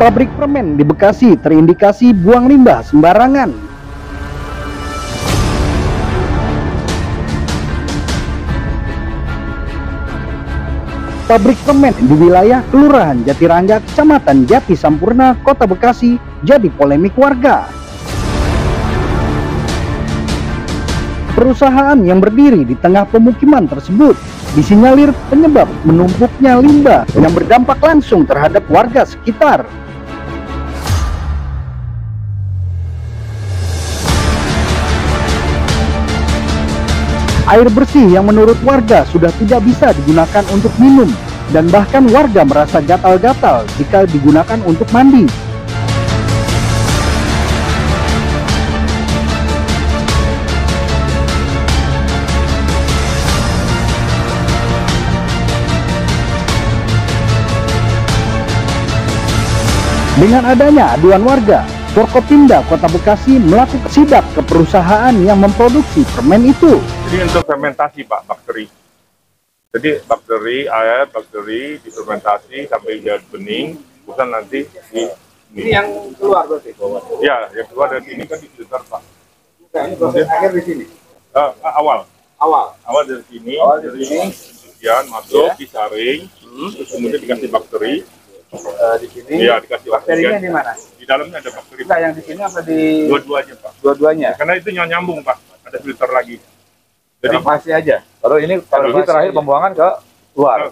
Pabrik permen di Bekasi terindikasi buang limbah sembarangan. Pabrik permen di wilayah Kelurahan Jatirangga, Kecamatan Jati Sampurna, Kota Bekasi jadi polemik warga. Perusahaan yang berdiri di tengah pemukiman tersebut disinyalir penyebab menumpuknya limbah yang berdampak langsung terhadap warga sekitar. Air bersih yang menurut warga sudah tidak bisa digunakan untuk minum, dan bahkan warga merasa gatal-gatal jika digunakan untuk mandi. Dengan adanya aduan warga, Forkopimda Kota Bekasi melakukan sidak ke perusahaan yang memproduksi permen itu. Jadi untuk fermentasi Pak, bakteri. Jadi bakteri difermentasi sampai jadi bening, bukan nanti di ini yang keluar berarti? Ya, yang keluar dari sini kan di filter Pak. Nah, ini proses akhir di sini? Awal dari sini, kemudian masuk, disaring, terus kemudian dikasih bakteri. Di sini? Iya, dikasih bakterinya di mana? Di dalamnya ada bakteri. Enggak, yang di sini apa di? Dua-duanya Pak. Dua-duanya? Karena itu nyambung Pak, ada filter lagi. Jadi masih aja. Kalau ini terakhir pembuangan ke luar.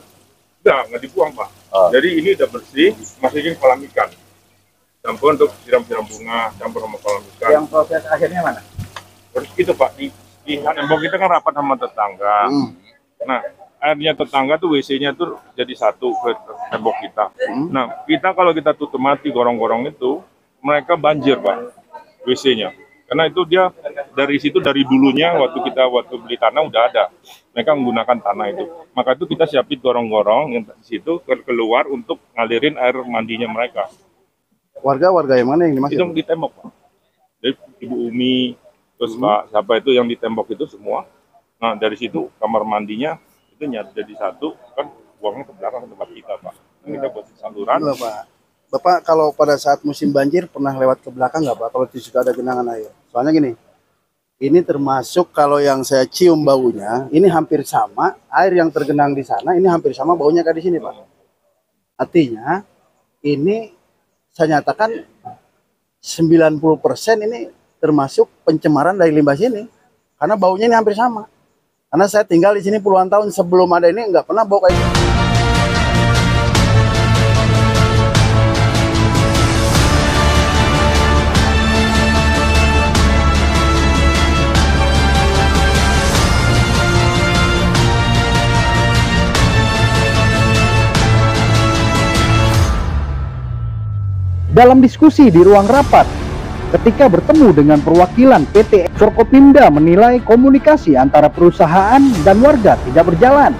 Nggak dibuang Pak. Jadi ini udah bersih, masukin kolam ikan. Campur untuk siram-siram bunga, campur sama kolam ikan. Yang proses akhirnya mana? Terus itu Pak, di tembok kita kan rapat sama tetangga. Nah, airnya tetangga tuh WC-nya tuh jadi satu ke tembok kita. Nah, kita kalau kita tutup mati gorong-gorong itu, mereka banjir Pak, WC-nya. Karena itu dia dari situ, dari dulunya waktu beli tanah udah ada. Mereka menggunakan tanah itu. Maka itu kita siapin gorong-gorong yang di situ keluar untuk ngalirin air mandinya mereka. Warga yang mana yang dimaksud? Itu di tembok Pak. Dari Ibu Umi, terus Pak, siapa itu yang di tembok itu semua. Nah, dari situ kamar mandinya itu jadi satu, kan buangnya ke belakang ke tempat kita Pak. Dan kita buat saluran. Gila, Pak. Bapak kalau pada saat musim banjir pernah lewat ke belakang nggak Pak? Kalau di situ ada genangan air. Soalnya gini, ini termasuk kalau yang saya cium baunya, ini hampir sama, air yang tergenang di sana, ini hampir sama baunya kayak di sini Pak. Artinya, ini saya nyatakan 90% ini termasuk pencemaran dari limbah sini. Karena baunya ini hampir sama. Karena saya tinggal di sini puluhan tahun, sebelum ada ini nggak pernah bau kayak gini. Dalam diskusi di ruang rapat, ketika bertemu dengan perwakilan PT Forkopimda menilai komunikasi antara perusahaan dan warga tidak berjalan.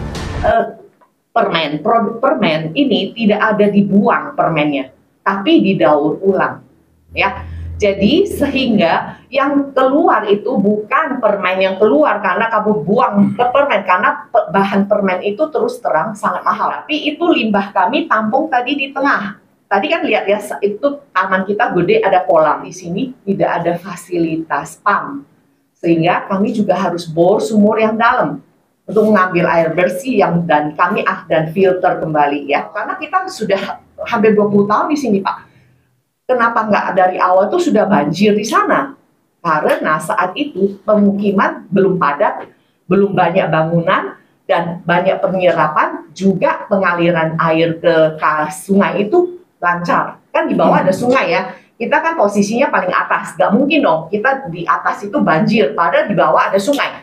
Produk permen ini tidak ada dibuang permennya, tapi didaur ulang, ya. Jadi sehingga yang keluar itu bukan permen yang keluar karena kamu buang ke permen, karena bahan permen itu terus terang sangat mahal. Tapi itu limbah kami tampung tadi di tengah. Tadi kan lihat ya, itu taman kita gede, ada kolam. Di sini tidak ada fasilitas PAM, sehingga kami juga harus bor sumur yang dalam untuk mengambil air bersih dan kami dan filter kembali ya. Karena kita sudah hampir 20 tahun di sini Pak. Kenapa nggak dari awal tuh sudah banjir di sana? Karena saat itu pemukiman belum padat, belum banyak bangunan, dan banyak penyerapan, juga pengaliran air ke sungai itu lancar. Kan di bawah ada sungai ya, kita kan posisinya paling atas, nggak mungkin dong kita di atas itu banjir, padahal di bawah ada sungai.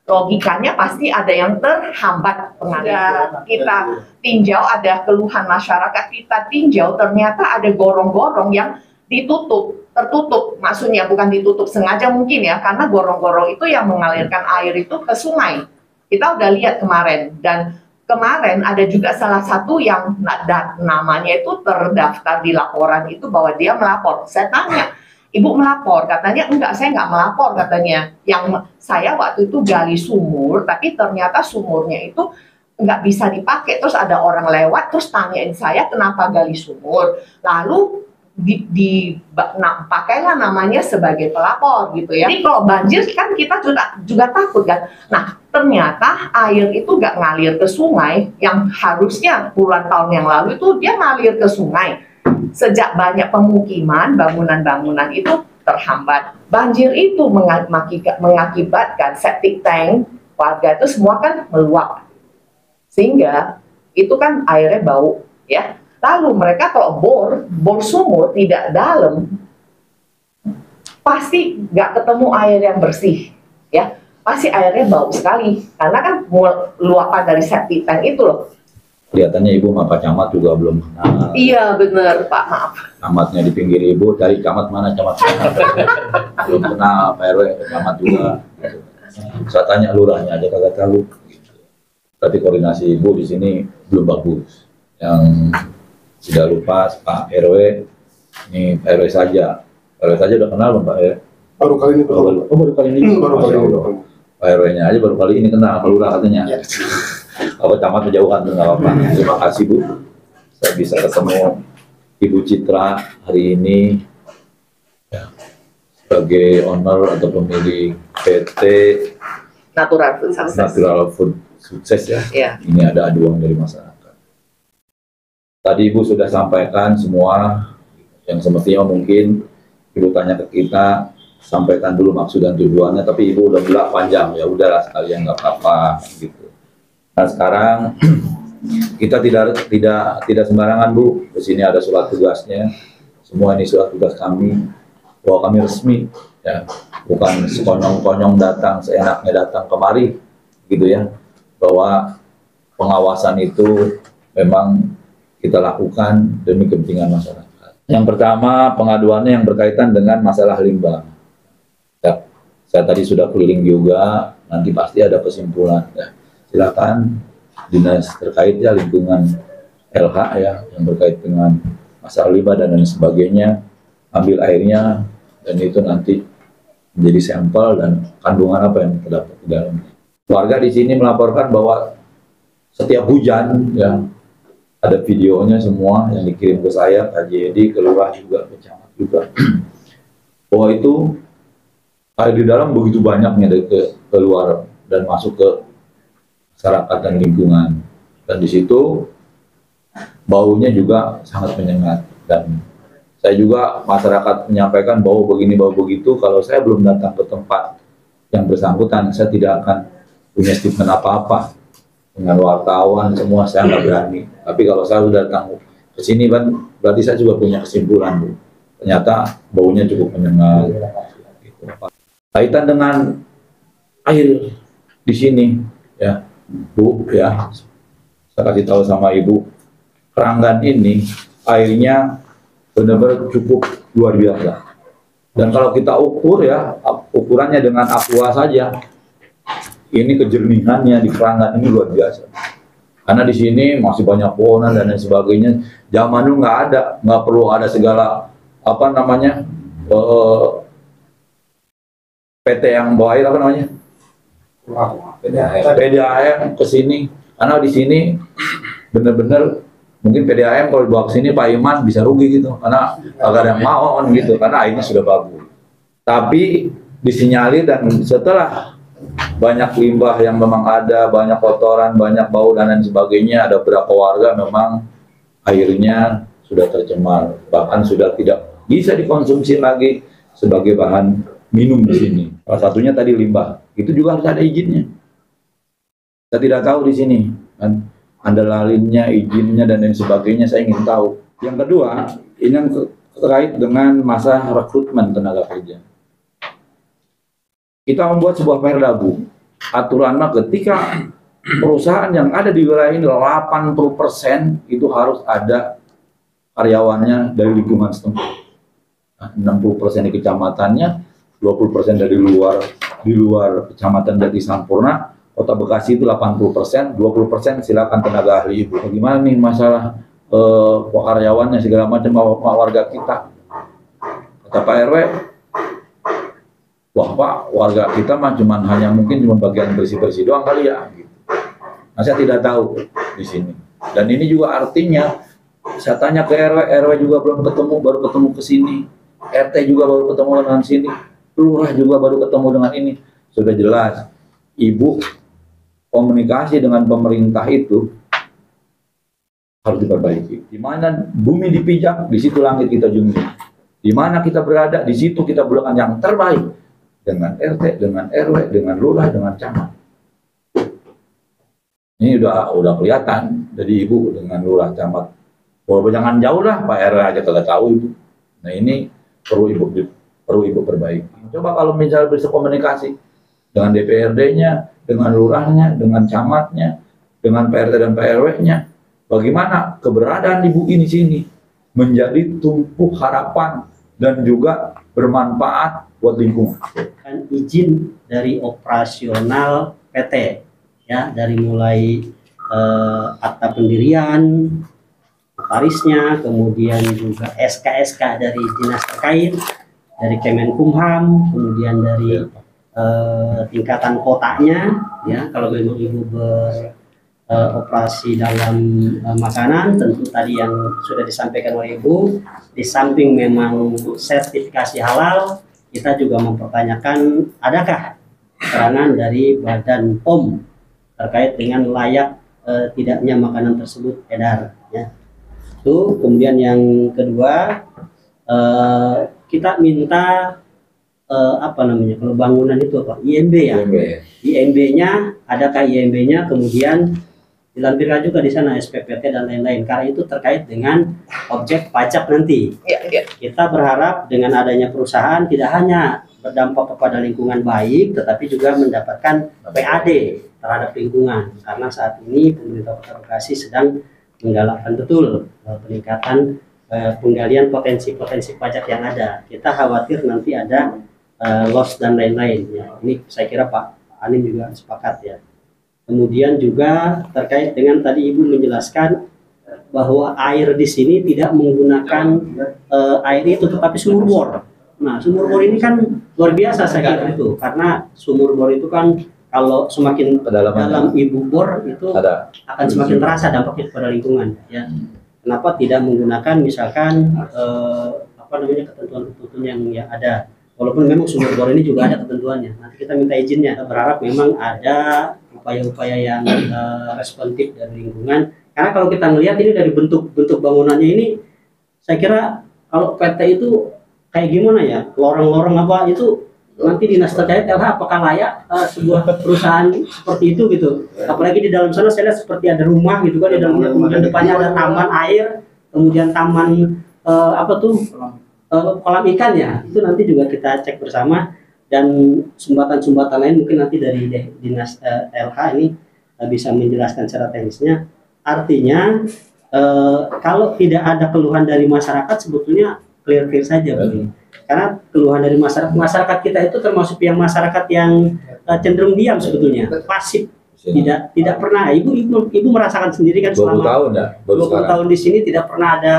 Logikanya pasti ada yang terhambat pengaliran. Kita tinjau, ada keluhan masyarakat, kita tinjau, ternyata ada gorong-gorong yang tertutup, maksudnya bukan ditutup sengaja mungkin ya, karena gorong-gorong itu yang mengalirkan air itu ke sungai. Kita udah lihat kemarin, dan kemarin ada juga salah satu yang namanya itu terdaftar di laporan itu bahwa dia melapor. Saya tanya, Ibu melapor? Katanya enggak, saya nggak melapor katanya. Yang saya waktu itu gali sumur, tapi ternyata sumurnya itu nggak bisa dipakai. Terus ada orang lewat, terus tanyain saya kenapa gali sumur. Lalu pakailah namanya sebagai pelapor gitu ya. Jadi kalau banjir kan kita juga takut kan. Nah, ternyata air itu nggak ngalir ke sungai yang harusnya puluhan tahun yang lalu itu dia ngalir ke sungai. Sejak banyak pemukiman, bangunan-bangunan itu terhambat. Banjir itu mengakibatkan septic tank warga itu semua kan meluap. Sehingga itu kan airnya bau ya. Lalu mereka kalau bor sumur tidak dalam, pasti nggak ketemu air yang bersih, ya. Pasti airnya bau sekali, karena kan luapan dari septic tank itu loh. Kelihatannya Ibu sama Pak Camat juga belum kenal. Iya benar Pak, maaf. Camatnya di pinggir Ibu, dari camat mana camat mana. Belum kenal Pak RW, camat juga. Saya tanya lurahnya aja kagak tahu. Tapi koordinasi Ibu di sini belum bagus. Yang tidak lupa Pak RW, ini Pak RW saja. Pak RW saja udah kenal belum Pak RW? Baru kali ini. Baru kali ini. Baru kali ini. Pak RW-nya aja baru kali ini kenal, Pak Lurah katanya. Kalau camat menjauhkan tuh nggak apa-apa. Terima kasih Bu. Saya bisa ketemu Ibu Citra hari ini ya, sebagai owner atau pemilik PT Natural Food Success. Natural Food Sukses ya. Iya. Ini ada aduan dari masyarakat. Tadi Ibu sudah sampaikan semua yang semestinya mungkin Ibu tanya ke kita, sampaikan dulu maksud dan tujuannya, tapi Ibu udah belak panjang, ya udahlah sekalian nggak apa-apa gitu. Nah sekarang kita tidak sembarangan Bu, di sini ada surat tugasnya, semua ini surat tugas kami, bahwa kami resmi, ya bukan sekonyong-konyong datang, seenaknya datang kemari, gitu ya, bahwa pengawasan itu memang kita lakukan demi kepentingan masyarakat. Yang pertama, pengaduannya yang berkaitan dengan masalah limbah. Ya, saya tadi sudah keliling juga, nanti pasti ada kesimpulan. Ya, silakan dinas terkait ya lingkungan LH ya yang berkait dengan masalah limbah dan lain sebagainya, ambil airnya dan itu nanti menjadi sampel dan kandungan apa yang terdapat di dalamnya. Warga di sini melaporkan bahwa setiap hujan ya ada videonya semua yang dikirim ke saya, KJD, ke lurah juga, ke camat juga. Bahwa itu air di dalam begitu banyaknya dari keluar dan masuk ke masyarakat dan lingkungan. Dan di situ baunya juga sangat menyengat. Dan saya juga masyarakat menyampaikan bau begini, bau begitu. Kalau saya belum datang ke tempat yang bersangkutan, saya tidak akan punya statement apa-apa. Dengan wartawan semua saya nggak berani. Tapi kalau saya sudah datang ke sini kan berarti saya juga punya kesimpulan Bu. Ternyata baunya cukup menyengat. Gitu. Kaitan dengan air di sini ya Bu ya, saya kasih tahu sama Ibu, Keranggan ini airnya benar-benar cukup luar biasa. Dan kalau kita ukur ya ukurannya dengan aqua saja. Ini kejernihannya di Keranggan ini luar biasa. Karena di sini masih banyak pohonan dan lain sebagainya. Zaman dulu nggak perlu ada segala apa namanya PT yang bawa air apa namanya? PDAM ke sini. Karena di sini benar-benar mungkin PDAM kalau dibawa ke sini Pak Iman bisa rugi gitu. Karena agak ada yang mau gitu. Karena airnya sudah bagus. Tapi disinyalir dan setelah banyak limbah yang memang ada, banyak kotoran, banyak bau dan lain sebagainya, ada beberapa warga memang airnya sudah tercemar, bahkan sudah tidak bisa dikonsumsi lagi sebagai bahan minum di sini. Salah satunya tadi limbah, itu juga harus ada izinnya. Kita tidak tahu di sini, kan? Ada lalinnya, izinnya dan lain sebagainya, saya ingin tahu. Yang kedua, ini yang terkait dengan masa rekrutmen tenaga kerja. Kita membuat sebuah perda Bu, aturannya ketika perusahaan yang ada di wilayah ini 80% itu harus ada karyawannya dari lingkungan setempat. Nah, 60% di kecamatannya, 20% dari di luar kecamatan Jati Sampurna, Kota Bekasi itu 80%, 20% silakan tenaga ahli Ibu. Bagaimana nih masalah karyawannya segala macam warga kita? Kata Pak RW, wah Pak, warga kita mah hanya mungkin bagian bersih-bersih doang kali ya. Gitu. Nah, saya tidak tahu di sini. Dan ini juga artinya Saya tanya ke RW, RW juga belum ketemu, baru ketemu ke sini. RT juga baru ketemu dengan sini. Lurah juga baru ketemu dengan ini. Sudah jelas, Ibu komunikasi dengan pemerintah itu harus diperbaiki. Di mana bumi dipijak, di situ langit kita junjung. Di mana kita berada, di situ kita berikan yang terbaik dengan RT, dengan RW, dengan lurah, dengan camat. Ini udah kelihatan dari Ibu dengan lurah, camat. Walaupun jangan jauh lah, Pak RW aja kagak tahu Ibu. Nah ini perlu Ibu perbaiki. Coba kalau misalnya bisa komunikasi dengan DPRD-nya, dengan lurahnya, dengan camatnya, dengan PRT dan PRW-nya, bagaimana keberadaan Ibu ini sini menjadi tumpuh harapan dan juga bermanfaat buat lingkungan. Izin dari operasional PT, ya, dari mulai akta pendirian, notarisnya, kemudian juga SK-SK dari dinas terkait, dari Kemenkumham, kemudian dari tingkatan kotanya, ya, kalau memang Ibu beroperasi dalam makanan, tentu tadi yang sudah disampaikan oleh Ibu, di samping memang sertifikasi halal, kita juga mempertanyakan adakah keterangan dari Badan POM terkait dengan layak tidaknya makanan tersebut edar, ya. Itu. Kemudian yang kedua, kita minta kalau bangunan itu apa? IMB ya. IMB-nya, adakah IMB-nya, kemudian dilampirkan juga di sana SPPT dan lain-lain, karena itu terkait dengan objek pajak nanti. Kita berharap dengan adanya perusahaan tidak hanya berdampak kepada lingkungan baik, tetapi juga mendapatkan PAD terhadap lingkungan, karena saat ini pemerintah Kota Bekasi sedang menggalakkan betul peningkatan penggalian potensi-potensi pajak yang ada. Kita khawatir nanti ada loss dan lain-lain, ya. Ini saya kira Pak Anim juga sepakat, ya. Kemudian juga terkait dengan tadi Ibu menjelaskan bahwa air di sini tidak menggunakan air itu, tetapi sumur bor. Nah, sumur bor ini kan luar biasa saya kira itu, karena sumur bor itu kan kalau semakin dalam Ibu bor itu akan semakin terasa dampaknya kepada lingkungan, ya. Kenapa tidak menggunakan misalkan ketentuan-ketentuan yang ada? Walaupun memang sumur bor ini juga ada ketentuannya. Nanti kita minta izinnya. Kita berharap memang ada upaya-upaya yang responsif dari lingkungan. Karena kalau kita melihat ini dari bentuk bangunannya ini, saya kira kalau PT itu kayak gimana ya, lorong-lorong apa itu nanti dinas terkait apakah layak sebuah perusahaan seperti itu gitu. Apalagi di dalam sana saya lihat seperti ada rumah gitu kan di dalamnya, kemudian depannya ada taman air, kemudian taman kolam ikan, ya. Itu nanti juga kita cek bersama, dan sumbatan-sumbatan lain mungkin nanti dari dinas LH ini bisa menjelaskan secara teknisnya. Artinya kalau tidak ada keluhan dari masyarakat sebetulnya clear saja, karena keluhan dari masyarakat kita itu termasuk yang masyarakat yang cenderung diam sebetulnya, pasif, tidak pernah. Ibu merasakan sendiri kan selama 20 tahun di sini tidak pernah ada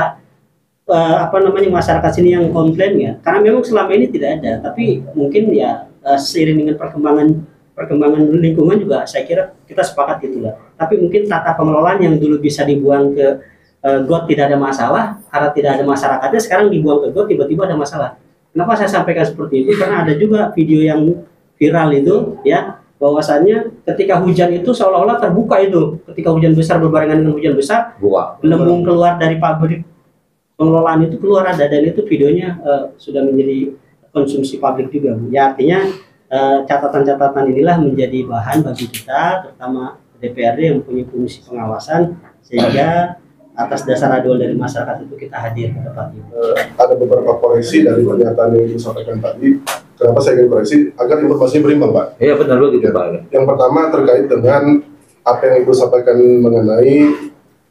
masyarakat sini yang komplain, ya, karena memang selama ini tidak ada. Tapi mungkin ya seiring dengan perkembangan lingkungan juga saya kira kita sepakat itulah. Tapi mungkin tata pengelolaan yang dulu bisa dibuang ke got tidak ada masalah, karena tidak ada masyarakatnya, sekarang dibuang ke got tiba-tiba ada masalah. Kenapa saya sampaikan seperti itu? Karena ada juga video yang viral itu, ya, bahwasannya ketika hujan itu seolah-olah terbuka itu, ketika hujan besar berbarengan dengan hujan besar, gelembung keluar dari pabrik pengelolaan itu keluar ada, dan itu videonya sudah menjadi konsumsi publik juga, Bu. Ya, artinya catatan-catatan inilah menjadi bahan bagi kita, terutama DPRD yang mempunyai fungsi pengawasan, sehingga atas dasar aduan dari masyarakat itu kita hadir ke tempat ini. Ada beberapa koreksi dari pernyataan yang disampaikan tadi. Kenapa saya ingin koreksi? Agar informasi berimbang, Pak. Iya, benar begitu, Pak. Yang pertama terkait dengan apa yang Ibu sampaikan mengenai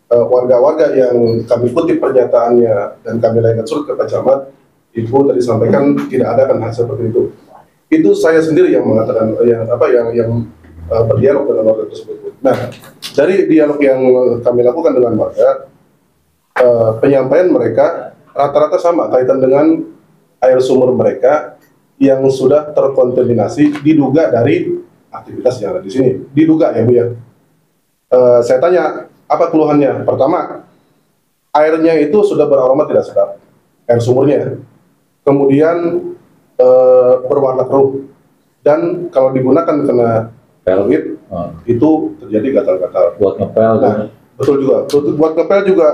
warga-warga yang kami kutip pernyataannya dan kami layankan surat ke Pak Camat. Ibu tadi sampaikan tidak ada kan hal seperti itu. Itu saya sendiri yang mengatakan yang berdialog dengan warga tersebut. Nah, dari dialog yang kami lakukan dengan warga, penyampaian mereka rata-rata sama kaitan dengan air sumur mereka yang sudah terkontaminasi, diduga dari aktivitas yang ada di sini. Diduga, ya, Bu, ya. Saya tanya, apa keluhannya? Pertama, airnya itu sudah beraroma tidak sedap, air sumurnya. Kemudian berwarna keruh, dan kalau digunakan kena peluit itu terjadi gatal-gatal. Buat ngepel. Nah, betul juga. Buat ngepel juga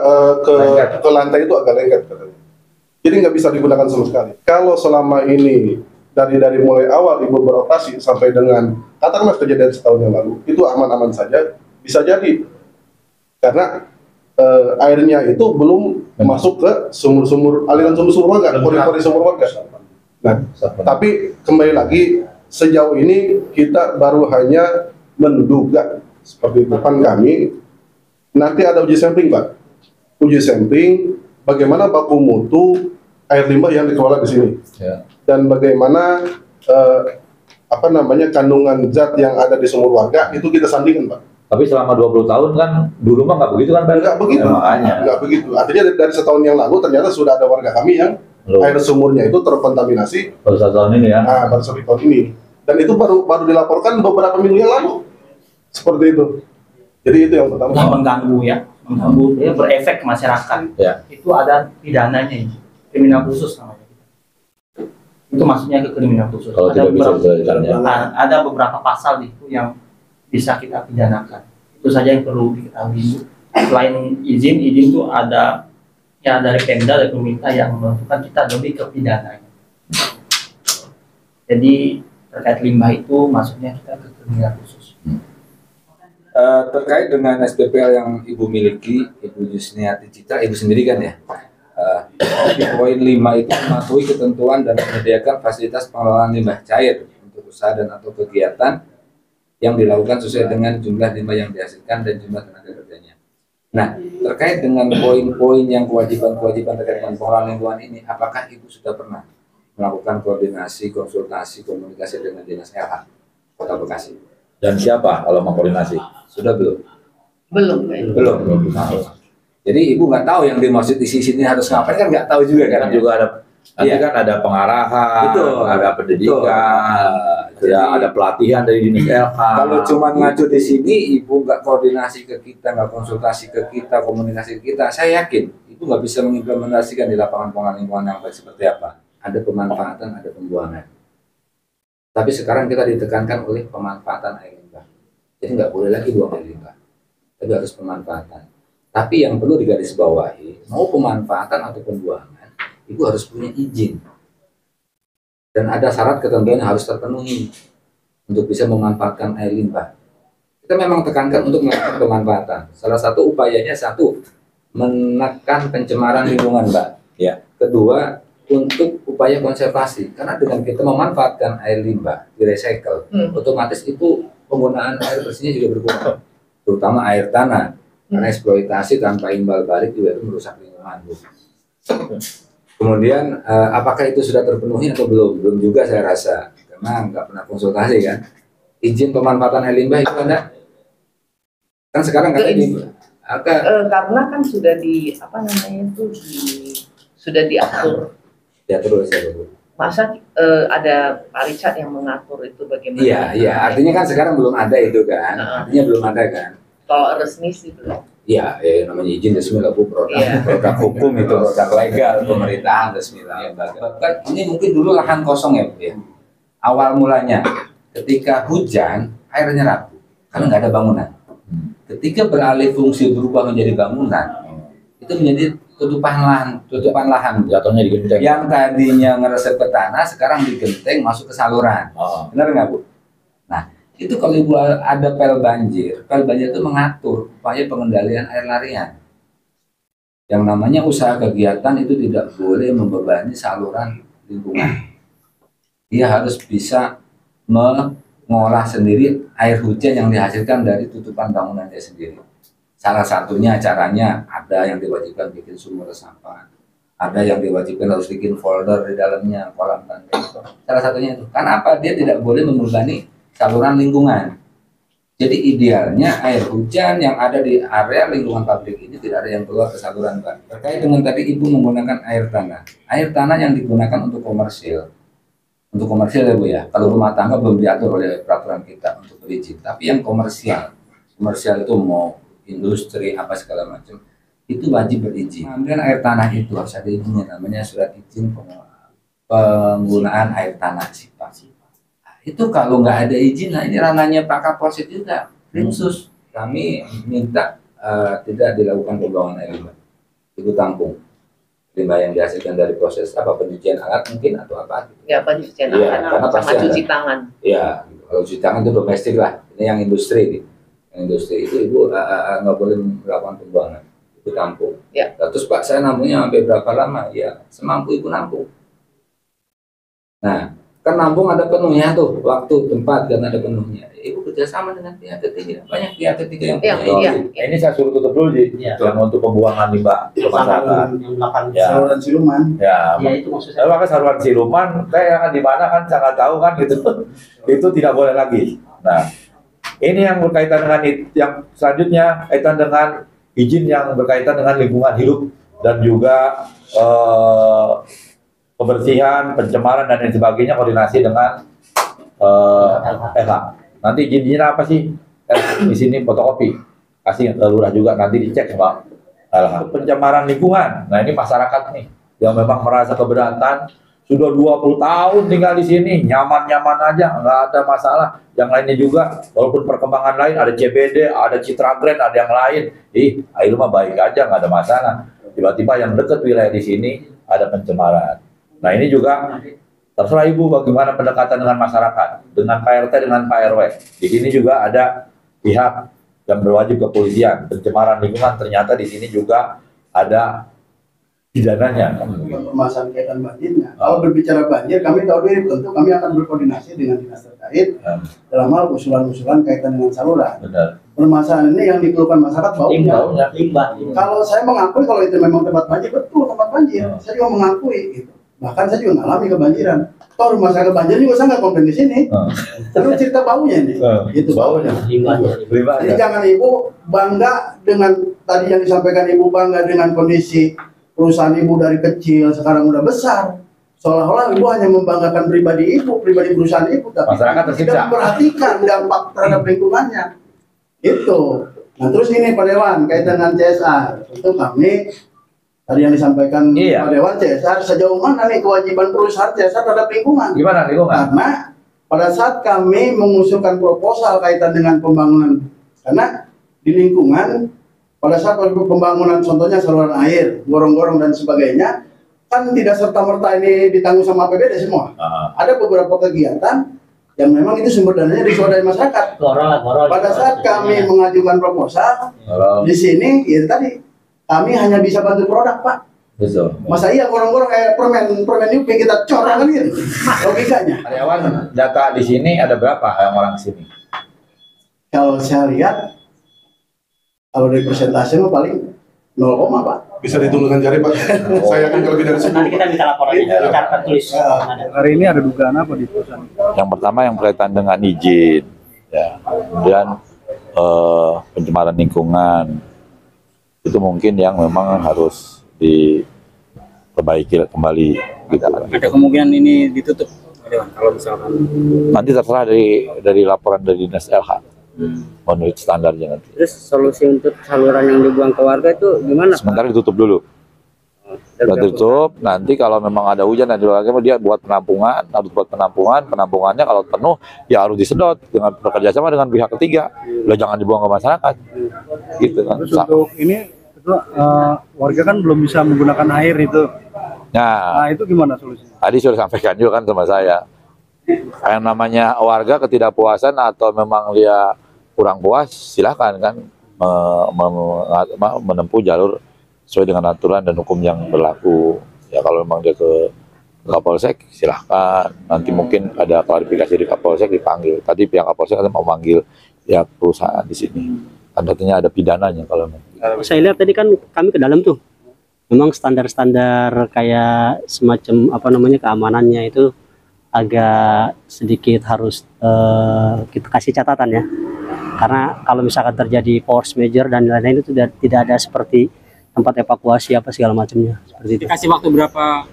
ke lantai itu agak lengket katanya. Jadi nggak bisa digunakan sama sekali. Kalau selama ini dari mulai awal ibu beroperasi sampai dengan katakanlah kejadian setahun yang lalu itu aman-aman saja, bisa jadi karena airnya itu belum masuk ke sumur-sumur, aliran sumur-sumur warga, pori-pori sumur warga. Nah, tapi kembali lagi sejauh ini kita baru hanya menduga seperti itu. Kan kami nanti ada uji sampling, Pak. Uji sampling bagaimana baku mutu air limbah yang dikelola di sini. Ya. Dan bagaimana kandungan zat yang ada di sumur warga itu kita sandingkan, Pak. Tapi selama 20 tahun kan dulu mah nggak begitu kan, Pak? Nggak begitu. Nggak begitu. Artinya dari setahun yang lalu ternyata sudah ada warga kami yang air sumurnya itu terkontaminasi. Baru 1 tahun ini ya? Baru 1 tahun ini. Dan itu baru dilaporkan beberapa minggu yang lalu. Seperti itu. Jadi itu yang pertama. Mengganggu ya, berefek ke masyarakat. Ya. Itu ada pidananya, kriminal khusus namanya. Itu maksudnya ke kriminal khusus. Kalau tidak bisa dijelaskannya. Ada beberapa pasal itu yang bisa kita pidanakan. Itu saja yang perlu diketahui. Selain izin itu ada ya dari Pemda, dari pemerintah yang menentukan kita lebih ke pidananya. Jadi terkait limbah itu masuknya kita ke kriminal khusus. Terkait dengan SPPL yang Ibu miliki, Ibu Yusniati Citra, Ibu sendiri kan ya, di poin 5 itu mematuhi ketentuan dan menyediakan fasilitas pengelolaan limbah cair untuk usaha dan atau kegiatan yang dilakukan sesuai dengan jumlah limbah yang dihasilkan dan jumlah tenaga kerjanya. Nah, terkait dengan poin-poin yang kewajiban-kewajiban terkait dengan pengelolaan lingkungan ini, apakah Ibu sudah pernah melakukan koordinasi, konsultasi, komunikasi dengan Dinas LH Kota Bekasi? Dan siapa kalau mau koordinasi? Sudah belum? Belum. Jadi Ibu nggak tahu yang dimaksud isi sini harus ngapain, kan nggak tahu juga kan? Juga ada nanti kan ada pengarahan, ada pendidikan, ada pelatihan dari Dinas LH. Kalau cuma ngacu di sini, Ibu nggak koordinasi ke kita, nggak konsultasi ke kita, komunikasi ke kita, saya yakin Ibu nggak bisa mengimplementasikan di lapangan pengelolaan lingkungan yang baik seperti apa. Ada pemanfaatan, ada pembuangan. Tapi sekarang kita ditekankan oleh pemanfaatan air limbah. Jadi nggak boleh lagi buang air limbah, tapi harus pemanfaatan. Tapi yang perlu digarisbawahi, mau pemanfaatan atau pembuangan, Ibu harus punya izin. Dan ada syarat ketentuan yang harus terpenuhi untuk bisa memanfaatkan air limbah. Kita memang tekankan untuk melakukan pemanfaatan. Salah satu upayanya menekan pencemaran lingkungan, Mbak. Ya. Kedua, untuk upaya konservasi. Karena dengan kita memanfaatkan air limbah, di-recycle, otomatis itu penggunaan air bersihnya juga berkurang. Terutama air tanah. Karena eksploitasi tanpa imbal balik juga itu merusak lingkungan, Bu. Kemudian apakah itu sudah terpenuhi atau belum? Belum juga saya rasa, karena nggak pernah konsultasi kan. Izin pemanfaatan air limbah itu ada? Kan sekarang karena kan sudah sudah diatur. Diatur oleh siapa, Bu? Masa ada Pak Richard yang mengatur itu bagaimana? Iya. Artinya kan sekarang belum ada itu kan. Artinya belum ada kan. Kalau resmi sih belum. Iya, namanya izin resmi lah, Bu, produk hukum itu, produk legal pemerintahan resmi lah. Bahkan ini mungkin dulu lahan kosong ya, Bu ya. Awal mulanya ketika hujan air nyerap karena nggak ada bangunan. Ketika beralih fungsi berubah menjadi bangunan, itu menjadi tutupan lahan jatuhnya di genteng. Yang tadinya ngeresep ke tanah sekarang di genteng masuk ke saluran. Benar nggak, Bu? Nah, itu kalau Ibu ada pel banjir itu mengatur upaya pengendalian air larian. Yang namanya usaha kegiatan itu tidak boleh membebani saluran lingkungan. Dia harus bisa mengolah sendiri air hujan yang dihasilkan dari tutupan bangunan dia sendiri. Salah satunya caranya ada yang diwajibkan bikin sumur resapan, ada yang diwajibkan harus bikin folder di dalamnya kolam tangga itu. Salah satunya itu. Karena apa? Dia tidak boleh membebani saluran lingkungan. Jadi idealnya air hujan yang ada di area lingkungan pabrik ini tidak ada yang keluar ke saluran, Pak. Terkait dengan tadi Ibu menggunakan air tanah. Air tanah yang digunakan untuk komersil. Untuk komersil ya, Bu ya. Kalau rumah tangga belum diatur oleh peraturan kita untuk berizin. Tapi yang komersial itu mau industri apa segala macam, itu wajib berizin. Kemudian air tanah itu harus ada izinnya, namanya surat izin penggunaan air tanah SIPA. Nah, itu kalau nggak ada izin, nah ini ranahnya Pak Kapolsek juga. Khusus kami minta tidak dilakukan pembuangan air limbah. Itu tampung limbah yang dihasilkan dari proses pencucian alat mungkin atau apa? Ya, pencucian ya, alat sama cuci tangan. Iya, kalau cuci tangan itu domestik lah. Ini yang industri, yang industri itu ibu nggak boleh melakukan pembuangan. Itu tampung. Ya. Terus Pak, saya nampungnya sampai berapa lama? Ya, semampu ibu nampung. Nah, kan nampung ada penuhnya tuh, waktu, tempat, dan ada penuhnya. Ibu kerjasama dengan pihak ketiga. Banyak pihak ketiga yang punya. Ini saya suruh tutup dulu yang untuk pembuangan limbah ke masyarakat. Saluran siluman. Ya, itu maksudnya. Maka saluran siluman, kayak di mana kan sangat tahu kan gitu. Itu tidak boleh lagi. Nah, ini yang berkaitan dengan yang selanjutnya kaitan dengan izin yang berkaitan dengan lingkungan hidup dan juga kebersihan, pencemaran dan lain sebagainya, koordinasi dengan LH. Nanti izin-izin apa sih? Di sini fotokopi, kasih ke lurah juga, nanti dicek sama LH. Pencemaran lingkungan. Nah ini masyarakat nih yang memang merasa keberatan, sudah 20 tahun tinggal di sini, nyaman-nyaman aja, nggak ada masalah. Yang lainnya juga, walaupun perkembangan lain, ada CBD, ada Citra Grand, ada yang lain. Air mah baik aja, nggak ada masalah. Tiba-tiba yang dekat wilayah di sini ada pencemaran. Nah ini juga terserah Ibu bagaimana pendekatan dengan masyarakat, dengan Pak RT, dengan Pak RW. Di sini juga ada pihak yang berwajib kepolisian. Pencemaran lingkungan ternyata di sini juga ada pidananya. Permasalahan kaitan banjirnya. Kalau berbicara banjir, kami tahu diri tentu kami akan berkoordinasi dengan dinas terkait dalam hal usulan-usulan kaitan dengan saluran. Benar. Permasalahan ini yang dikeluhkan masyarakat baunya. Limbah. Kalau saya mengakui kalau itu memang tempat banjir, betul tempat banjir. Saya juga mengakui gitu. Bahkan saya juga mengalami kebanjiran. Toh rumah saya kebanjiran juga saya nggak komplain di sini. Terus cerita baunya nih. Itu baunya. Jadi jangan Ibu bangga dengan tadi yang disampaikan Ibu, bangga dengan kondisi perusahaan Ibu dari kecil sekarang udah besar. Seolah-olah Ibu hanya membanggakan pribadi Ibu, pribadi perusahaan Ibu, tapi tidak memperhatikan dampak terhadap lingkungannya. Itu. Nah terus ini Pak Dewan kaitan dengan CSR. Tentu kami tadi yang disampaikan Pak Dewan, CSR sejauh mana nih kewajiban perusahaan CSR terhadap lingkungan? Gimana lingkungan? Karena pada saat kami mengusulkan proposal kaitan dengan pembangunan, karena di lingkungan pada saat pembangunan contohnya saluran air, gorong-gorong dan sebagainya, kan tidak serta-merta ini ditanggung sama APBD semua. Ada beberapa kegiatan yang memang itu sumber dananya disuarakan masyarakat. Pada saat kami mengajukan proposal di sini, ya tadi kami hanya bisa bantu produk, Pak. Betul. Masa iya gorong-gorong kayak permen UP kita corang kan gitu. Logikanya. Karyawan data di sini ada berapa yang orang di sini? Kalau saya lihat, kalau dari persentase mah paling 0, Pak. Bisa dihitung dengan jari, Pak. Saya yakin kalau lebih dari 10. Nanti kita minta laporannya, kita tertulis. Hari ini ada dugaan apa di perusahaan? Yang pertama yang berkaitan dengan izin, ya. Kemudian pencemaran lingkungan, itu mungkin yang memang harus diperbaiki kembali. Gitu. Ada kemungkinan ini ditutup, kalau misalkan? Nanti terserah dari laporan dari dinas LH. Menurut standarnya nanti. Terus solusi untuk saluran yang dibuang ke warga itu gimana? Sementara ditutup dulu. Ditutup, nanti kalau memang ada hujan dan lagi dia buat penampungan, harus buat penampungan, penampungannya kalau penuh ya harus disedot dengan bekerjasama dengan pihak ketiga. Lah jangan dibuang ke masyarakat. Gitu kan. Terus untuk ini itu warga kan belum bisa menggunakan air itu. Nah, itu gimana solusinya? Tadi sudah sampaikan juga kan sama saya. Yang namanya warga ketidakpuasan atau memang dia kurang puas, silahkan kan menempuh jalur sesuai dengan aturan dan hukum yang berlaku. Ya kalau memang dia ke Kapolsek, silahkan. Nanti mungkin ada klarifikasi di Kapolsek dipanggil. Tadi pihak Kapolsek mau manggil pihak perusahaan di sini. Kan artinya ada pidananya kalau memang. Saya lihat tadi kan kami ke dalam tuh, memang standar-standar kayak semacam apa namanya keamanannya itu agak sedikit harus kita kasih catatan ya, karena kalau misalkan terjadi force major dan lain-lain itu tidak ada seperti tempat evakuasi apa segala macamnya seperti itu. Dikasih waktu berapa?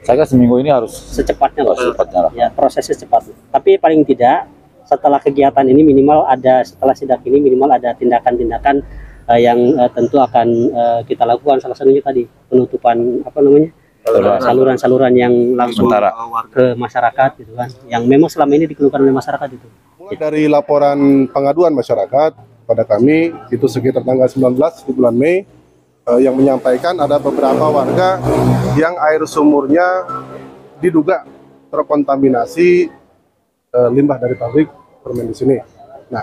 Saya kira seminggu ini harus secepatnya lah. Secepatnya lah. Ya prosesnya cepat. Tapi paling tidak setelah kegiatan ini minimal ada, setelah sidak ini minimal ada tindakan-tindakan tentu akan kita lakukan, salah satunya tadi penutupan saluran-saluran yang langsung ke masyarakat gitu kan, yang memang selama ini dikeluhkan oleh masyarakat itu. Mulai dari laporan pengaduan masyarakat pada kami itu sekitar tanggal 19 di bulan Mei yang menyampaikan ada beberapa warga yang air sumurnya diduga terkontaminasi limbah dari pabrik permen di sini. Nah,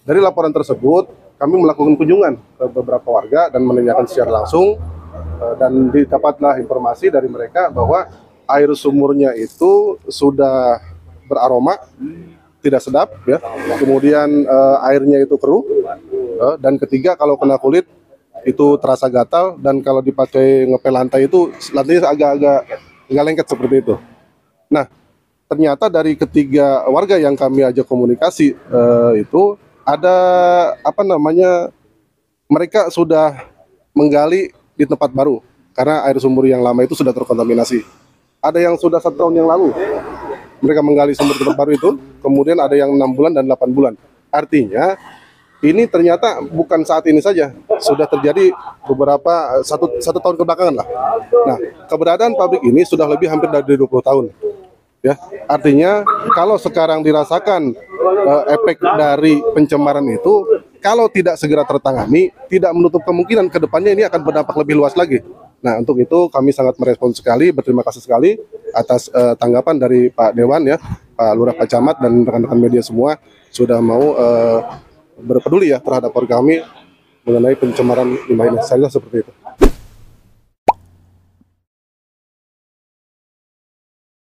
dari laporan tersebut kami melakukan kunjungan ke beberapa warga dan menanyakan secara langsung dan didapatlah informasi dari mereka bahwa air sumurnya itu sudah beraroma tidak sedap ya. Kemudian airnya itu keruh dan ketiga kalau kena kulit itu terasa gatal dan kalau dipakai ngepel lantai itu lantainya agak-agak lengket seperti itu. Nah, ternyata dari ketiga warga yang kami ajak komunikasi itu ada mereka sudah menggali di tempat baru karena air sumur yang lama itu sudah terkontaminasi. Ada yang sudah 1 tahun yang lalu mereka menggali sumur tempat baru itu, kemudian ada yang 6 bulan dan 8 bulan. Artinya ini ternyata bukan saat ini saja, sudah terjadi beberapa satu tahun kebelakangan lah. Nah, keberadaan pabrik ini sudah lebih hampir dari 20 tahun. Ya, artinya kalau sekarang dirasakan efek dari pencemaran itu, kalau tidak segera tertangani, tidak menutup kemungkinan ke depannya ini akan berdampak lebih luas lagi. Nah, untuk itu kami sangat merespon sekali, berterima kasih sekali atas tanggapan dari Pak Dewan ya, Pak Lurah, Pak Camat dan rekan-rekan media semua sudah mau berpeduli ya terhadap warga kami mengenai pencemaran limbah ini. Saya seperti itu.